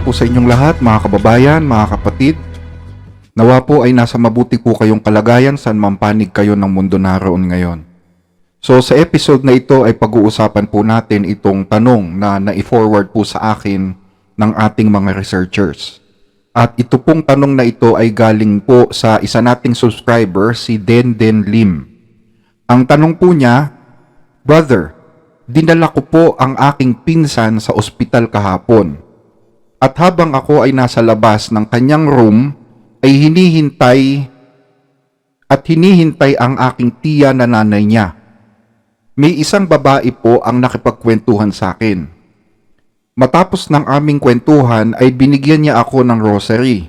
po sa inyong lahat, mga kababayan, mga kapatid. Nawa po ay nasa mabuti po kayong kalagayan saan mampanig kayo ng mundo naroon ngayon. So sa episode na ito ay pag-uusapan po natin itong tanong na na-forward po sa akin ng ating mga researchers. At ito pong tanong na ito ay galing po sa isa nating subscriber, si Denden Lim. Ang tanong po niya, Brother, dinala ko po ang aking pinsan sa ospital kahapon. At habang ako ay nasa labas ng kanyang room, ay hinihintay ang aking tiya na nanay niya. May isang babae po ang nakipagkwentuhan sa akin. Matapos ng aming kwentuhan ay binigyan niya ako ng rosary.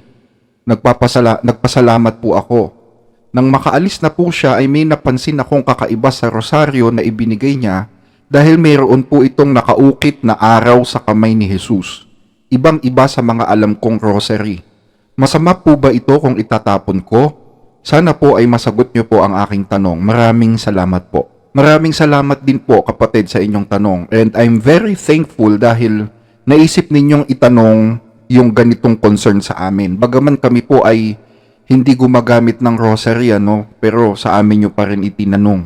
Nagpasalamat po ako. Nang makaalis na po siya ay may napansin akong kakaiba sa rosaryo na ibinigay niya dahil mayroon po itong nakaukit na araw sa kamay ni Jesus. Ibang-iba sa mga alam kong rosary. Masama po ba ito kung itatapon ko? Sana po ay masagot niyo po ang aking tanong. Maraming salamat po. Maraming salamat din po kapatid sa inyong tanong. And I'm very thankful dahil naisip ninyong itanong yung ganitong concern sa amin. Bagaman kami po ay hindi gumagamit ng rosary, pero sa amin nyo pa rin itinanong.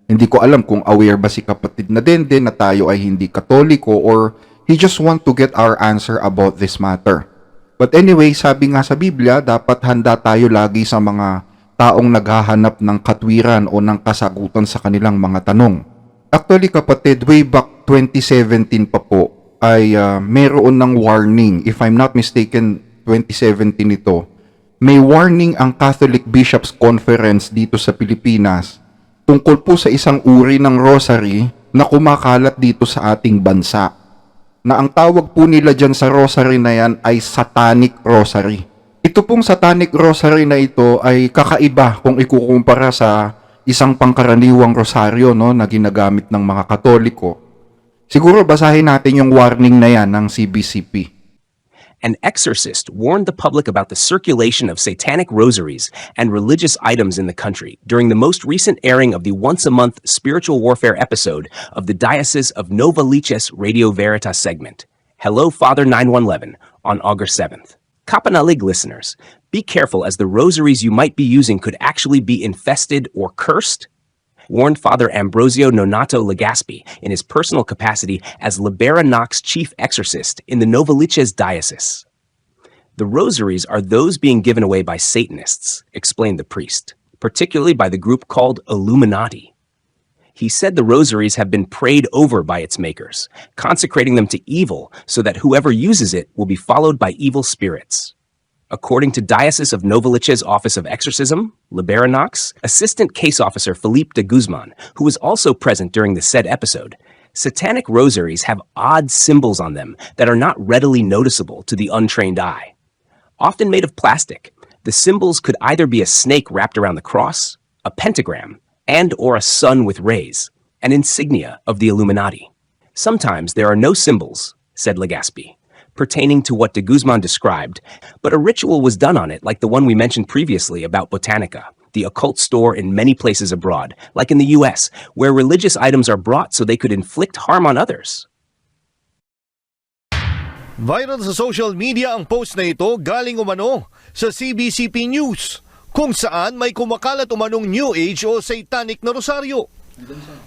Hindi ko alam kung aware ba si kapatid na Denden na tayo ay hindi Katoliko or he just want to get our answer about this matter. But anyway, sabi nga sa Biblia, dapat handa tayo lagi sa mga taong naghahanap ng katwiran o ng kasagutan sa kanilang mga tanong. Actually kapatid, way back 2017 pa po ay meron ng warning. If I'm not mistaken, 2017 ito. May warning ang Catholic Bishops Conference dito sa Pilipinas tungkol po sa isang uri ng rosary na kumakalat dito sa ating bansa. Na ang tawag po nila dyan sa rosary na yan ay satanic rosary. Ito pong satanic rosary na ito ay kakaiba kung ikukumpara sa isang pangkaraniwang rosaryo na ginagamit ng mga Katoliko. Siguro basahin natin yung warning na yan ng CBCP. An exorcist warned the public about the circulation of satanic rosaries and religious items in the country during the most recent airing of the once-a-month spiritual warfare episode of the Diocese of Novaliches Radio Veritas segment, Hello Father 9111, on August 7th. Kapanalig listeners, be careful as the rosaries you might be using could actually be infested or cursed, warned Father Ambrosio Nonato Legaspi in his personal capacity as Libera Nox chief exorcist in the Novaliches diocese. The rosaries are those being given away by Satanists, explained the priest, particularly by the group called Illuminati. He said the rosaries have been prayed over by its makers, consecrating them to evil so that whoever uses it will be followed by evil spirits. According to Diocese of Novaliches Office of Exorcism, Libera Nox, Assistant Case Officer Felipe de Guzman, who was also present during the said episode, satanic rosaries have odd symbols on them that are not readily noticeable to the untrained eye. Often made of plastic, the symbols could either be a snake wrapped around the cross, a pentagram, and or a sun with rays, an insignia of the Illuminati. Sometimes there are no symbols, said Legaspi, pertaining to what de Guzman described, but a ritual was done on it like the one we mentioned previously about Botanica, the occult store in many places abroad, like in the US, where religious items are brought so they could inflict harm on others. Viral sa social media ang post na ito galing umano sa CBCP News, kung saan may kumakalat umanong New Age o Satanic na rosaryo.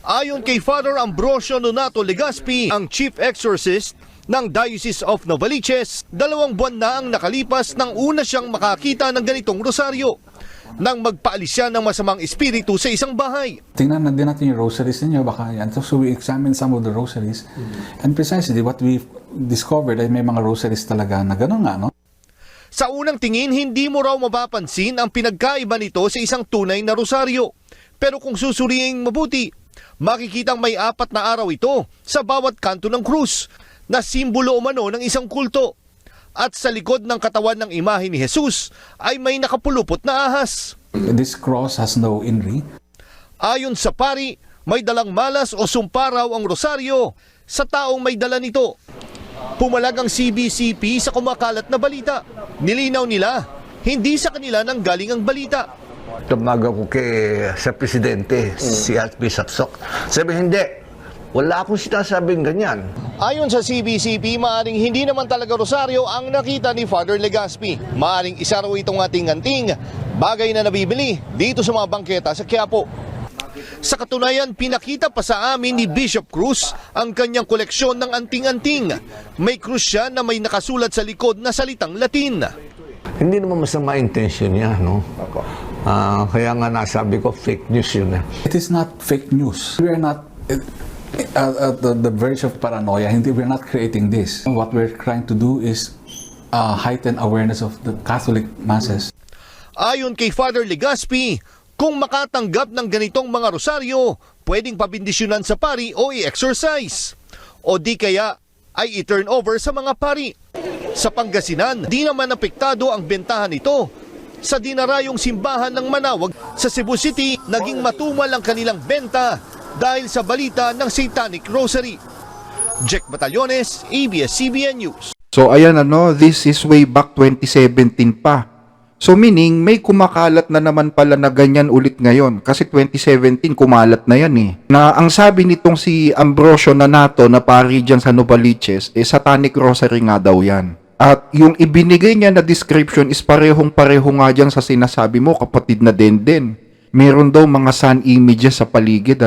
Ayon kay Father Ambrosio Nonato Legaspi, ang Chief Exorcist ng Diocese of Novaliches, 2 buwan na ang nakalipas nang una siyang makakita ng ganitong rosaryo nang magpaalis siya ng masamang espiritu sa isang bahay. Tingnan din natin yung rosaries ninyo, baka yan. So we examined some of the rosaries and precisely what we discovered ay may mga rosaries talaga na gano'n nga, no? Sa unang tingin, hindi mo raw mapapansin ang pinagkaiba nito sa isang tunay na rosaryo. Pero kung susuriing mabuti, makikitang may 4 na araw ito sa bawat kanto ng krus na simbolo umano ng isang kulto. At sa likod ng katawan ng imahe ni Jesus ay may nakapulupot na ahas. This cross has no inri. Ayon sa pari, may dalang malas o sumparaw ang rosaryo sa taong may dala nito. Pumalag ang CBCP sa kumakalat na balita. Nilinaw nila, hindi sa kanila nang galing ang balita. Tumaga ko sa presidente, si Archbishop Sok. Sabi, hindi. Wala akong sinasabing ganyan. Ayon sa CBCP, maaring hindi naman talaga rosaryo ang nakita ni Father Legaspi. Maaring isa raw itong ating-anting, bagay na nabibili dito sa mga bangketa sa Quiapo. Sa katunayan, pinakita pa sa amin ni Bishop Cruz ang kanyang koleksyon ng anting-anting. May krus siya na may nakasulat sa likod na salitang Latin. Hindi naman masama intention niya, no? Kaya nga nasabi ko, fake news yun. It is not fake news. We are not at the verge of paranoia. We're not creating this. What we're trying to do is heighten awareness of the Catholic masses. Ayon kay Father Legaspi, kung makatanggap ng ganitong mga rosaryo, pwedeng pabindisyonan sa pari o i-exorcise. O di kaya ay i-turn over sa mga pari. Sa Pangasinan, di naman apektado ang bentahan nito. Sa dinarayong simbahan ng Manawag sa Cebu City, naging matumal ang kanilang benta dahil sa balita ng Satanic Rosary. Jack Batallones, ABS-CBN News. So ayan this is way back 2017 pa. So meaning may kumakalat na naman pala na ganyan ulit ngayon kasi 2017 kumalat na yan Na ang sabi nitong si Ambrosio Nanato na pari dyan sa Novaliches, Satanic Rosary nga daw yan. At yung ibinigay niya na description is parehong-pareho nga dyan sa sinasabi mo, kapatid na Denden. Meron daw mga sun images sa paligid,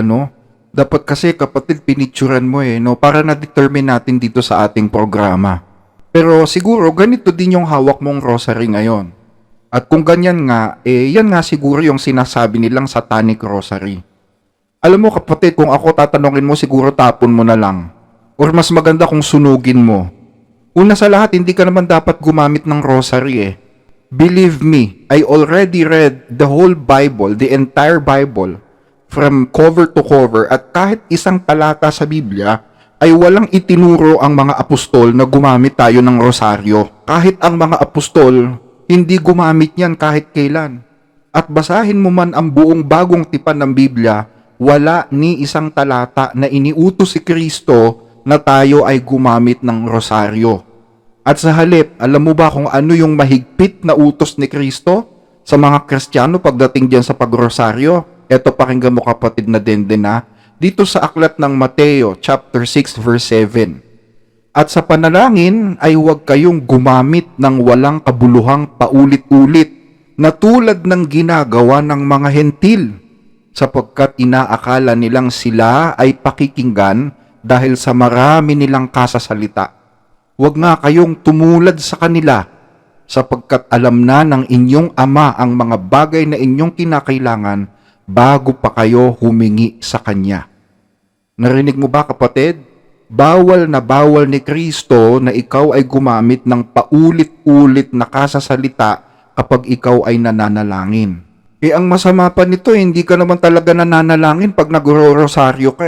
Dapat kasi kapatid pinicturan mo para na-determine natin dito sa ating programa. Pero siguro ganito din yung hawak mong rosary ngayon. At kung ganyan nga, yan nga siguro yung sinasabi nilang Satanic Rosary. Alam mo kapatid, kung ako tatanungin mo, siguro tapon mo na lang. Or mas maganda kung sunugin mo. Una sa lahat, hindi ka naman dapat gumamit ng rosary Believe me, I already read the whole Bible, the entire Bible, from cover to cover, at kahit isang talata sa Biblia, ay walang itinuro ang mga apostol na gumamit tayo ng rosaryo. Kahit ang mga apostol, hindi gumamit yan kahit kailan. At basahin mo man ang buong bagong tipan ng Biblia, wala ni isang talata na iniutos si Kristo na tayo ay gumamit ng rosaryo. At sa halip, alam mo ba kung ano yung mahigpit na utos ni Kristo sa mga Kristiyano pagdating diyan sa pagrosaryo? Ito, pakinggan mo kapatid na Denden dito sa aklat ng Mateo chapter 6 verse 7. At sa panalangin ay huwag kayong gumamit ng walang kabuluhang paulit-ulit na tulad ng ginagawa ng mga hentil, sapagkat inaakala nilang sila ay pakikinggan dahil sa marami nilang kasasalita. Huwag nga kayong tumulad sa kanila, sapagkat alam na ng inyong Ama ang mga bagay na inyong kinakailangan bago pa kayo humingi sa Kanya. Narinig mo ba kapatid? Bawal na bawal ni Kristo na ikaw ay gumamit ng paulit-ulit na kasasalita kapag ikaw ay nananalangin. Ang masama pa nito, hindi ka naman talaga nananalangin pag nagro-rosaryo ka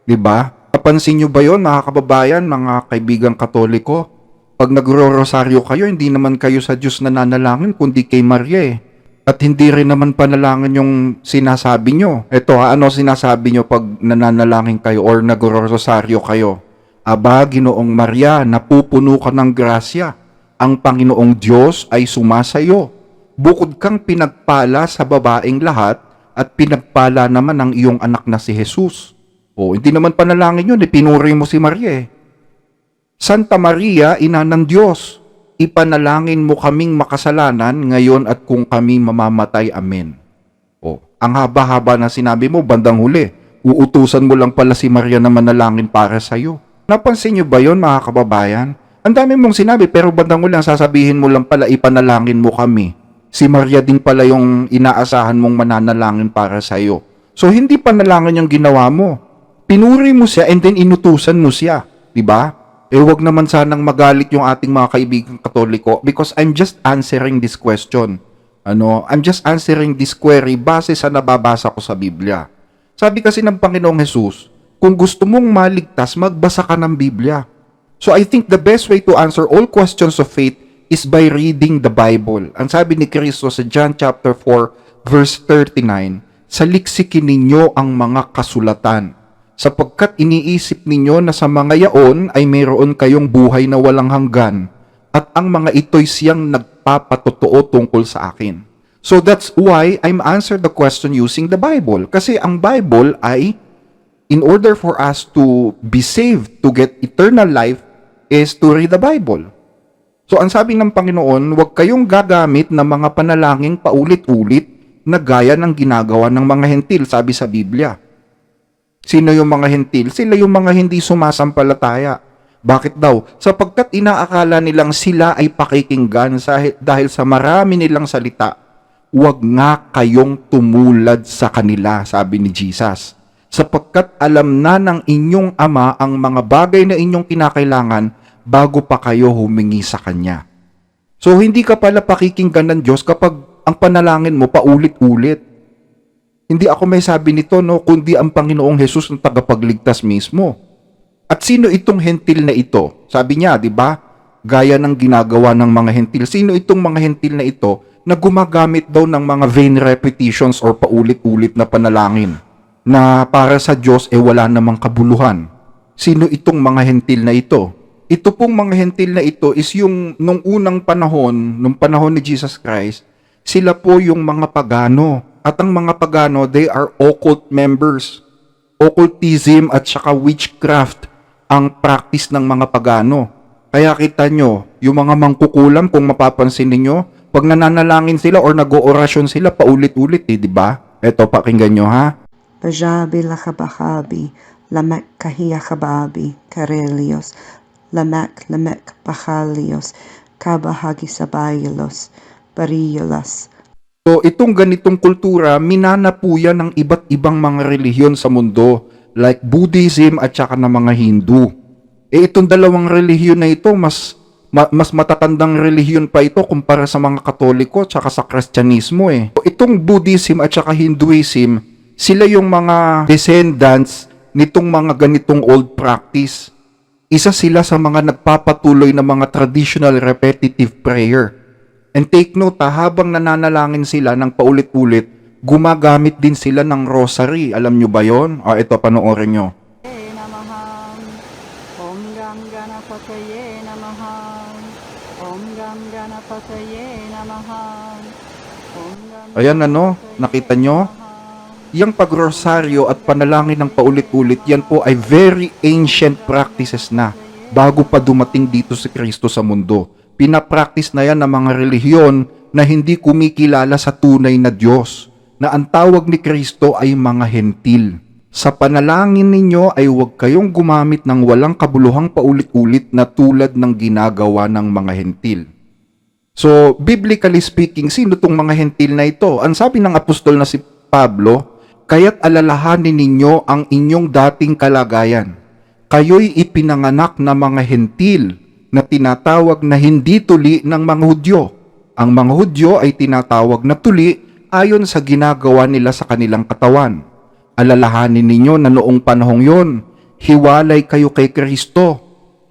Diba? Napansin nyo ba yun, mga kababayan, mga kaibigang Katoliko? Pag nagro-rosaryo kayo, hindi naman kayo sa Diyos nananalangin, kundi kay Maria At hindi rin naman panalangin yung sinasabi nyo. Ito ano sinasabi nyo pag nananalangin kayo or nagro-rosaryo kayo? Aba, Ginoong Maria, napupuno ka ng grasya. Ang Panginoong Diyos ay sumasayo. Bukod kang pinagpala sa babaeng lahat at pinagpala naman ang iyong anak na si Jesus. Hindi naman panalangin yun, pinuri mo si Maria Santa Maria, Ina ng Diyos, ipanalangin mo kaming makasalanan ngayon at kung kami mamamatay. Amen. Ang haba-haba na sinabi mo, bandang huli, uutusan mo lang pala si Maria na manalangin para sa'yo. Napansin niyo ba yun, mga kababayan? Ang dami mong sinabi, pero bandang huli, ang sasabihin mo lang pala, ipanalangin mo kami. Si Maria din pala yung inaasahan mong mananalangin para sa'yo. So, hindi panalangin yung ginawa mo. Pinuri mo siya and then inutusan mo siya. Diba? Huwag naman sanang magalit yung ating mga kaibigang Katoliko because I'm just answering this question. I'm just answering this query base sa nababasa ko sa Biblia. Sabi kasi ng Panginoong Jesus, kung gusto mong maligtas, magbasa ka ng Biblia. So I think the best way to answer all questions of faith is by reading the Bible. Ang sabi ni Kristo sa John chapter 4 verse 39, saliksikin ninyo ang mga kasulatan, sapagkat iniisip ninyo na sa mga yaon ay mayroon kayong buhay na walang hanggan, at ang mga ito'y siyang nagpapatotoo tungkol sa akin. So that's why I'm answer the question using the Bible. Kasi ang Bible ay in order for us to be saved, to get eternal life, is to read the Bible. So ang sabi ng Panginoon, huwag kayong gagamit ng mga panalangin paulit-ulit na gaya ng ginagawa ng mga hentil, sabi sa Biblia. Sino yung mga hentil? Sila yung mga hindi sumasampalataya. Bakit daw? Sapagkat inaakala nilang sila ay pakikinggan dahil sa marami nilang salita. Huwag nga kayong tumulad sa kanila, sabi ni Jesus. Sapagkat alam na ng inyong Ama ang mga bagay na inyong kinakailangan bago pa kayo humingi sa Kanya. So hindi ka pala pakikinggan ng Diyos kapag ang panalangin mo paulit-ulit. Hindi ako may sabi nito, no, kundi ang Panginoong Hesus ang tagapagligtas mismo. At sino itong hentil na ito? Sabi niya, di ba? Gaya ng ginagawa ng mga hentil. Sino itong mga hentil na ito na gumagamit daw ng mga vain repetitions or paulit-ulit na panalangin na para sa Diyos wala namang kabuluhan? Sino itong mga hentil na ito? Ito pong mga hentil na ito is yung nung unang panahon, nung panahon ni Jesus Christ, sila po yung mga pagano. At ang mga pagano, they are occult members. Occultism at saka witchcraft ang practice ng mga pagano. Kaya kita nyo, yung mga mangkukulam, kung mapapansin ninyo, pag nananalangin sila or nag-oorasyon sila, paulit-ulit di ba? Eto, pakinggan nyo ha. Bajabi lakabakabi, lamek kahiyakababi, karelios, lamek pakalios, kabahagi sabayilos, bariyolas. So itong ganitong kultura, minana po yan ng iba't ibang mga relihiyon sa mundo, like Buddhism at saka ng mga Hindu. Itong dalawang relihiyon na ito, mas matatandang relihiyon pa ito kumpara sa mga Katoliko at saka sa Kristyanismo Itong Buddhism at saka Hinduism, sila yung mga descendants nitong mga ganitong old practice. Isa sila sa mga nagpapatuloy na mga traditional repetitive prayer. And take note, habang nananalangin sila ng paulit-ulit, gumagamit din sila ng rosary. Alam nyo ba yon? Ito, panoorin nyo. Namaham, Om Gam Ganapataye Namaham, Om Gam Ganapataye Namaham, Om Gam Ayan nakita nyo? Yang pagrosaryo at panalangin ng paulit-ulit, yan po ay very ancient practices na bago pa dumating dito si Kristo sa mundo. Pinapractice na yan ng mga relihiyon na hindi kumikilala sa tunay na Diyos, na ang tawag ni Kristo ay mga hentil. Sa panalangin ninyo ay huwag kayong gumamit ng walang kabuluhang paulit-ulit na tulad ng ginagawa ng mga hentil. So, biblically speaking, sino tong mga hentil na ito? Ang sabi ng apostol na si Pablo, kaya't alalahanin ninyo ang inyong dating kalagayan. Kayo'y ipinanganak na mga hentil na tinatawag na hindi tuli ng mga Hudyo. Ang mga Hudyo ay tinatawag na tuli ayon sa ginagawa nila sa kanilang katawan. Alalahanin ninyo na noong panahong yon, hiwalay kayo kay Kristo.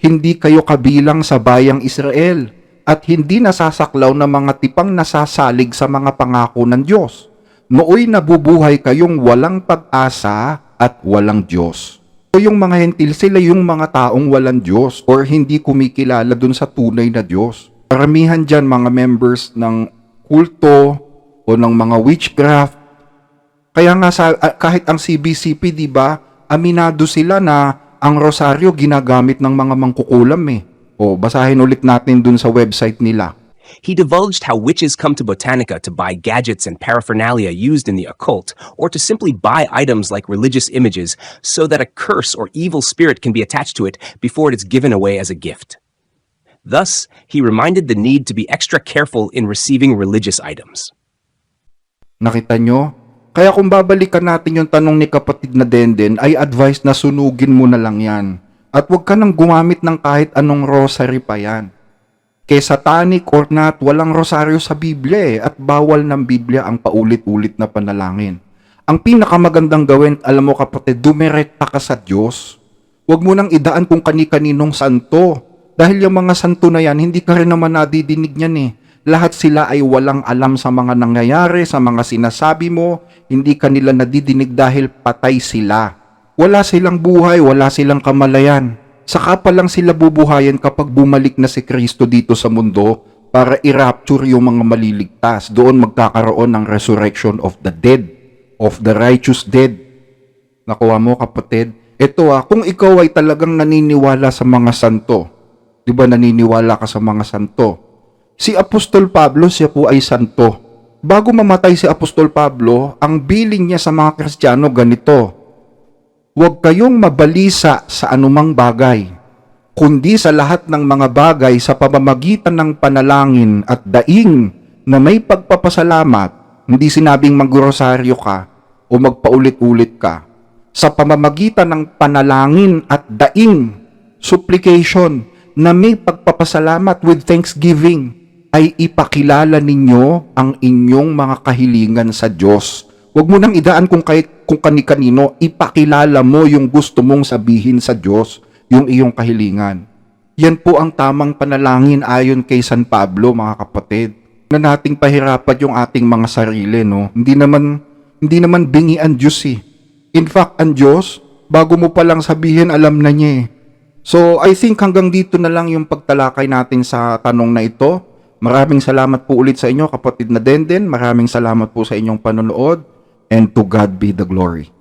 Hindi kayo kabilang sa bayang Israel at hindi nasasaklaw ng mga tipang nasasalig sa mga pangako ng Diyos. Nooy nabubuhay kayong walang pag-asa at walang Diyos. So yung mga hentil, sila yung mga taong walang Diyos or hindi kumikilala dun sa tunay na Diyos. Karamihan dyan mga members ng kulto o ng mga witchcraft. Kaya nga kahit ang CBCP, di ba, aminado sila na ang rosaryo ginagamit ng mga mangkukulam O basahin ulit natin dun sa website nila. He divulged how witches come to Botanica to buy gadgets and paraphernalia used in the occult, or to simply buy items like religious images so that a curse or evil spirit can be attached to it before it is given away as a gift. Thus, he reminded the need to be extra careful in receiving religious items. Nakita nyo? Kaya kung babalikan natin yung tanong ni kapatid na Denden, ay advice na sunugin mo na lang yan. At huwag ka nang gumamit ng kahit anong rosary pa yan. Kay satanic or not, walang rosaryo sa Biblia at bawal ng Biblia ang paulit-ulit na panalangin. Ang pinakamagandang gawin, alam mo kapatid, dumirekta ka sa Diyos. Huwag mo nang idaan kung kani-kaninong santo. Dahil yung mga santo na yan, hindi ka rin naman nadidinig niyan Lahat sila ay walang alam sa mga nangyayari, sa mga sinasabi mo, hindi ka nila nadidinig dahil patay sila. Wala silang buhay, wala silang kamalayan. Saka pa lang sila bubuhayan kapag bumalik na si Kristo dito sa mundo para i-rapture yung mga maliligtas. Doon magkakaroon ng resurrection of the dead, of the righteous dead. Nakuha mo, kapatid? Ito kung ikaw ay talagang naniniwala sa mga santo, di ba naniniwala ka sa mga santo? Si Apostol Pablo, siya po ay santo. Bago mamatay si Apostol Pablo, ang bilin niya sa mga Kristiyano ganito: huwag kayong mabalisa sa anumang bagay, kundi sa lahat ng mga bagay sa pamamagitan ng panalangin at daing na may pagpapasalamat. Hindi sinabing magrosaryo ka o magpaulit-ulit ka. Sa pamamagitan ng panalangin at daing, supplication, na may pagpapasalamat with thanksgiving, ay ipakilala ninyo ang inyong mga kahilingan sa Diyos. Huwag mo nang idaan kung kani-kanino, ipakilala mo yung gusto mong sabihin sa Diyos, yung iyong kahilingan. Yan po ang tamang panalangin ayon kay San Pablo, mga kapatid. Na nating pahirapan yung ating mga sarili, no? Hindi naman bingi ang Diyos eh. In fact, ang Diyos, bago mo palang sabihin, alam na niya eh. So, I think hanggang dito na lang yung pagtalakay natin sa tanong na ito. Maraming salamat po ulit sa inyo, kapatid na Denden. Maraming salamat po sa inyong panonood. And to God be the glory.